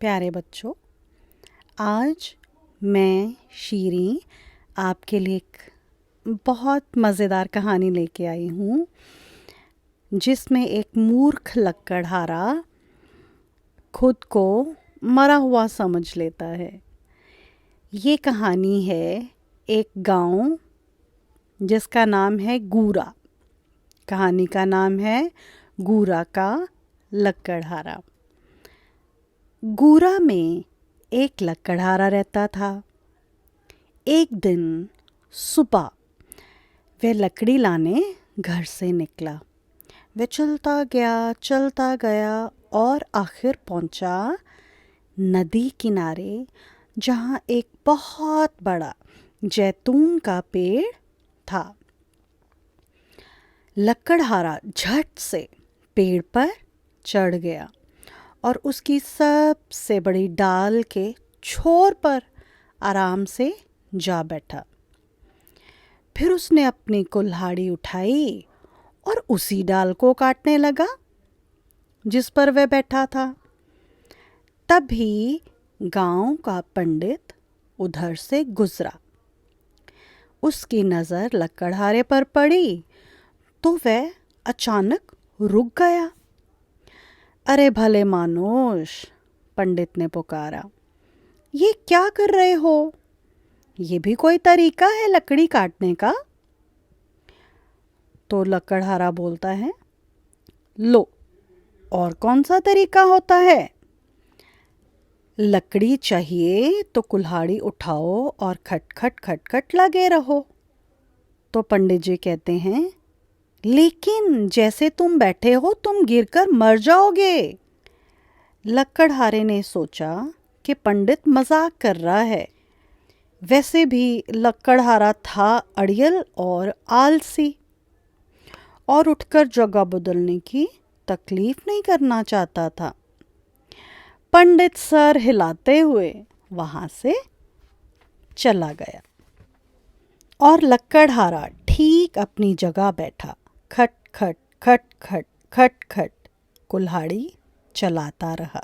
प्यारे बच्चों, आज मैं शीरी आपके लिए एक बहुत मज़ेदार कहानी लेके आई हूँ जिसमें एक मूर्ख लकड़हारा खुद को मरा हुआ समझ लेता है। ये कहानी है एक गांव जिसका नाम है गूरा। कहानी का नाम है गूरा का लकड़हारा। गूरा में एक लकड़हारा रहता था। एक दिन सुबह वह लकड़ी लाने घर से निकला। वह चलता गया और आखिर पहुंचा नदी किनारे, जहां एक बहुत बड़ा जैतून का पेड़ था। लकड़हारा झट से पेड़ पर चढ़ गया और उसकी सबसे बड़ी डाल के छोर पर आराम से जा बैठा। फिर उसने अपनी कुल्हाड़ी उठाई और उसी डाल को काटने लगा जिस पर वह बैठा था। तभी गांव का पंडित उधर से गुजरा। उसकी नज़र लकड़हारे पर पड़ी तो वह अचानक रुक गया। अरे भले मानुष, पंडित ने पुकारा, ये क्या कर रहे हो? ये भी कोई तरीका है लकड़ी काटने का? तो लकड़हारा बोलता है, लो, और कौन सा तरीका होता है? लकड़ी चाहिए तो कुल्हाड़ी उठाओ और खटखट खटखट लगे रहो। तो पंडित जी कहते हैं, लेकिन जैसे तुम बैठे हो तुम गिरकर मर जाओगे। लकड़हारे ने सोचा कि पंडित मजाक कर रहा है। वैसे भी लकड़हारा था अड़ियल और आलसी और उठकर जगह बदलने की तकलीफ नहीं करना चाहता था। पंडित सर हिलाते हुए वहां से चला गया और लकड़हारा ठीक अपनी जगह बैठा। खट खट खट खट खट खट कुल्हाड़ी चलाता रहा।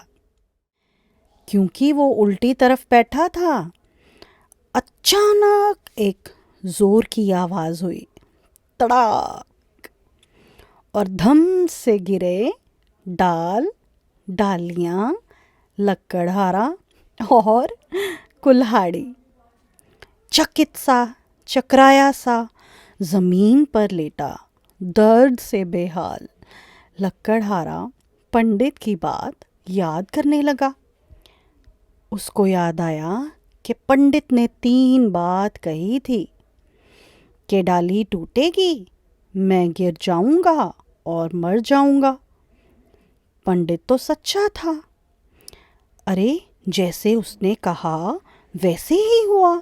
क्योंकि वो उल्टी तरफ बैठा था, अचानक एक जोर की आवाज हुई, तड़ाक, और धम से गिरे डाल, डालियां, लकड़हारा और कुल्हाड़ी। चकित सा, चकराया सा जमीन पर लेटा, दर्द से बेहाल लकड़हारा पंडित की बात याद करने लगा। उसको याद आया कि पंडित ने 3 बात कही थी कि डाली टूटेगी, मैं गिर जाऊंगा और मर जाऊंगा। पंडित तो सच्चा था। अरे, जैसे उसने कहा वैसे ही हुआ।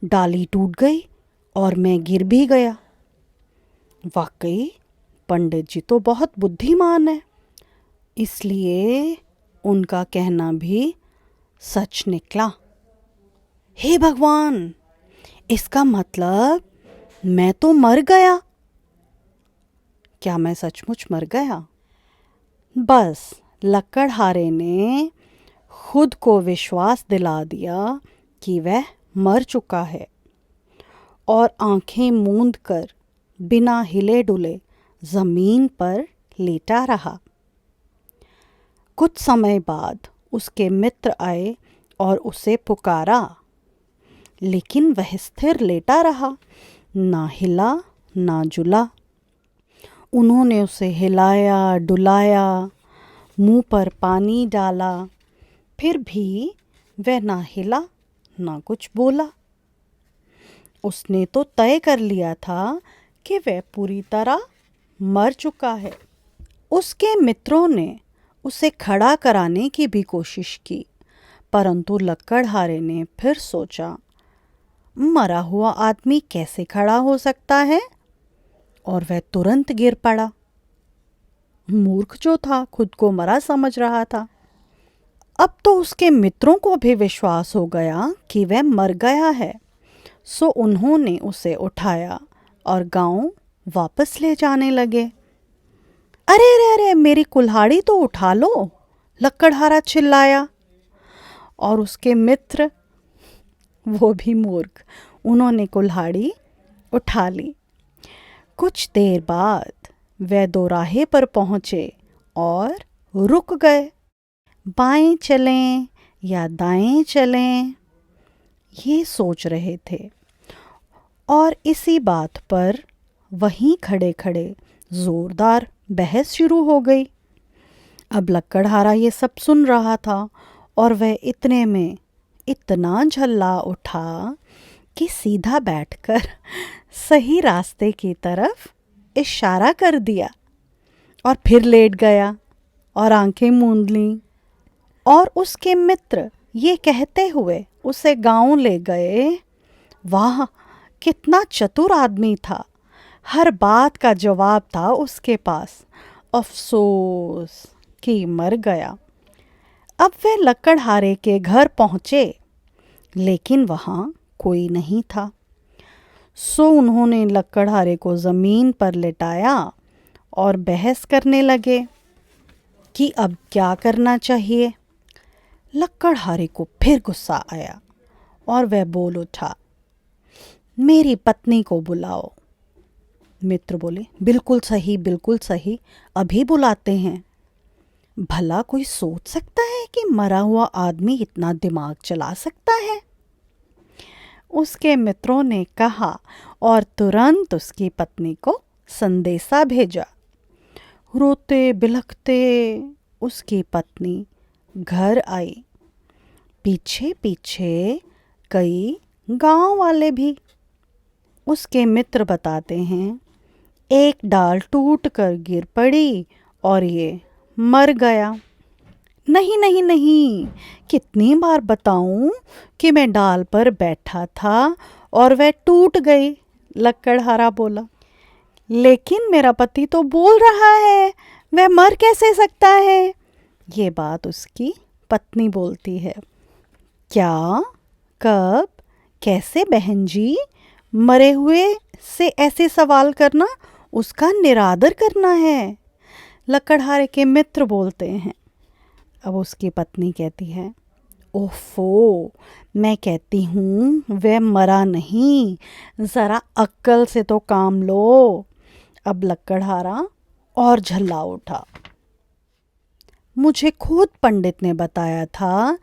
डाली टूट गई और मैं गिर भी गया। वाकई पंडित जी तो बहुत बुद्धिमान है, इसलिए उनका कहना भी सच निकला। हे भगवान, इसका मतलब मैं तो मर गया। क्या मैं सचमुच मर गया? बस लकड़हारे ने खुद को विश्वास दिला दिया कि वह मर चुका है और आंखें मूंद कर बिना हिले डुले जमीन पर लेटा रहा। कुछ समय बाद उसके मित्र आए और उसे पुकारा, लेकिन वह स्थिर लेटा रहा, ना हिला ना जुला। उन्होंने उसे हिलाया डुलाया, मुंह पर पानी डाला, फिर भी वह ना हिला ना कुछ बोला। उसने तो तय कर लिया था कि वह पूरी तरह मर चुका है। उसके मित्रों ने उसे खड़ा कराने की भी कोशिश की, परंतु लकड़हारे ने फिर सोचा, मरा हुआ आदमी कैसे खड़ा हो सकता है? और वह तुरंत गिर पड़ा। मूर्ख जो था, खुद को मरा समझ रहा था। अब तो उसके मित्रों को भी विश्वास हो गया कि वह मर गया है, सो उन्होंने उसे उठाया और गांव वापस ले जाने लगे। अरे अरे अरे, मेरी कुल्हाड़ी तो उठा लो, लकड़हारा चिल्लाया। और उसके मित्र वो भी मूर्ख, उन्होंने कुल्हाड़ी उठा ली। कुछ देर बाद वे दोराहे पर पहुँचे और रुक गए। बाएं चलें या दाएं चलें, ये सोच रहे थे। और इसी बात पर वहीं खड़े खड़े जोरदार बहस शुरू हो गई। अब लक्कड़हारा ये सब सुन रहा था और वह इतने में इतना झल्ला उठा कि सीधा बैठकर सही रास्ते की तरफ इशारा कर दिया और फिर लेट गया और आंखें मूंद लीं। और उसके मित्र ये कहते हुए उसे गांव ले गए, वाह कितना चतुर आदमी था, हर बात का जवाब था उसके पास। अफसोस कि मर गया। अब वे लक्कड़हारे के घर पहुँचे, लेकिन वहाँ कोई नहीं था। सो उन्होंने लक्कड़हारे को ज़मीन पर लेटाया और बहस करने लगे कि अब क्या करना चाहिए। लक्कड़हारे को फिर गुस्सा आया और वह बोल उठा, मेरी पत्नी को बुलाओ। मित्र बोले, बिल्कुल सही, अभी बुलाते हैं। भला कोई सोच सकता है कि मरा हुआ आदमी इतना दिमाग चला सकता है? उसके मित्रों ने कहा और तुरंत उसकी पत्नी को संदेशा भेजा। रोते बिलखते उसकी पत्नी घर आई। पीछे पीछे कई गांव वाले भी। उसके मित्र बताते हैं, एक डाल टूट कर गिर पड़ी और ये मर गया। नहीं, कितनी बार बताऊं कि मैं डाल पर बैठा था और वह टूट गई, लक्कड़हारा बोला। लेकिन मेरा पति तो बोल रहा है, वह मर कैसे सकता है? ये बात उसकी पत्नी बोलती है। क्या, कब, कैसे बहन जी? मरे हुए से ऐसे सवाल करना उसका निरादर करना है, लक्कड़हारे के मित्र बोलते हैं। अब उसकी पत्नी कहती है, ओफो, मैं कहती हूँ वह मरा नहीं, ज़रा अक्ल से तो काम लो। अब लक्कड़हारा और झल्ला उठा। मुझे खुद पंडित ने बताया था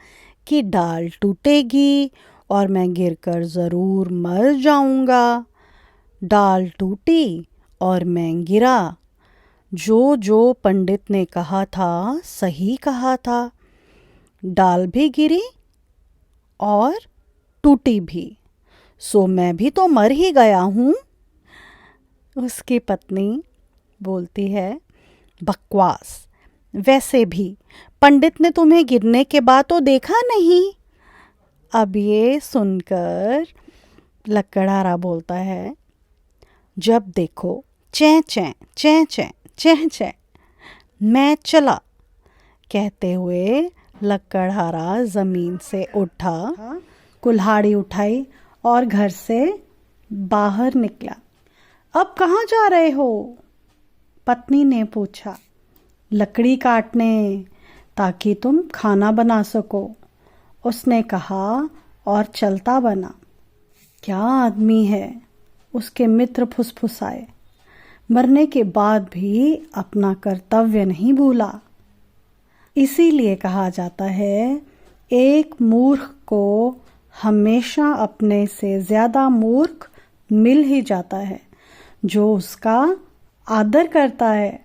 कि डाल टूटेगी और मैं गिरकर ज़रूर मर जाऊंगा। डाल टूटी और मैं गिरा। जो पंडित ने कहा था सही कहा था। डाल भी गिरी और टूटी भी, सो मैं भी तो मर ही गया हूँ। उसकी पत्नी बोलती है, बकवास, वैसे भी पंडित ने तुम्हें गिरने के बाद तो देखा नहीं। अब ये सुनकर लक्कड़हारा बोलता है, जब देखो चैं चैं चैं चैं चैं चैं, मैं चला। कहते हुए लक्कड़हारा ज़मीन से उठा, कुल्हाड़ी उठाई और घर से बाहर निकला। अब कहाँ जा रहे हो? पत्नी ने पूछा। लकड़ी काटने, ताकि तुम खाना बना सको, उसने कहा और चलता बना। क्या आदमी है, उसके मित्र फुसफुसाए। मरने के बाद भी अपना कर्तव्य नहीं भूला। इसीलिए कहा जाता है, एक मूर्ख को हमेशा अपने से ज़्यादा मूर्ख मिल ही जाता है, जो उसका आदर करता है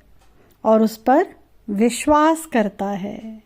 और उस पर विश्वास करता है।